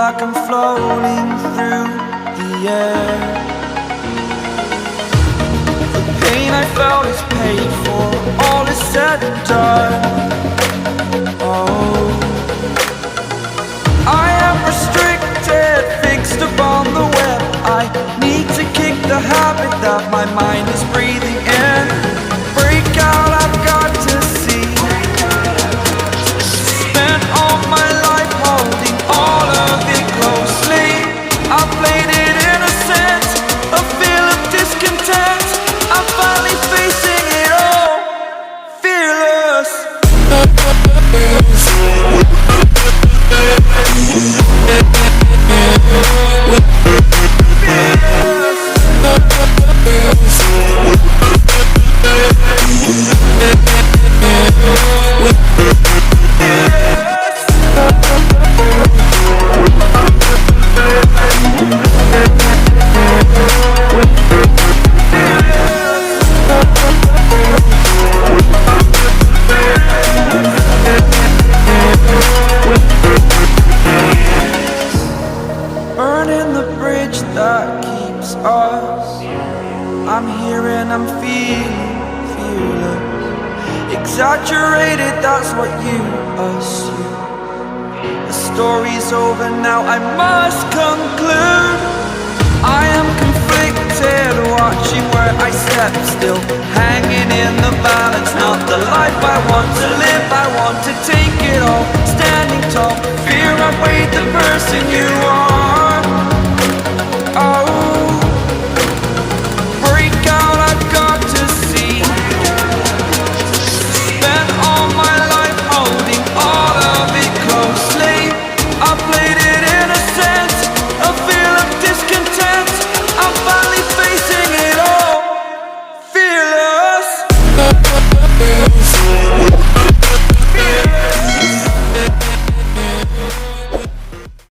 like I'm floating through the air. The pain I felt is paid for, all is said and done. Oh, I am restricted, fixed upon the web. I need to kick the habit that my mind is breathing in. Break out, I've got to see. Spent all my life holding all of it closely. I played it innocent, a feel of discontent. I'm finally facing it all, fearless. Burning the bridge that keeps us. I'm here and I'm feeling fearless. Exaggerated, that's what you assume. The story's over now, I must conclude. I am conflicted, watching where I step still, hanging in the balance. Not the life I want to live, I want to take it all. Standing tall, fear outweighed the person you are. Oh, break out, I've got to see. Spent all my life holding all of it closely. I played it innocent, a feel of discontent. I'm finally facing it all, fearless.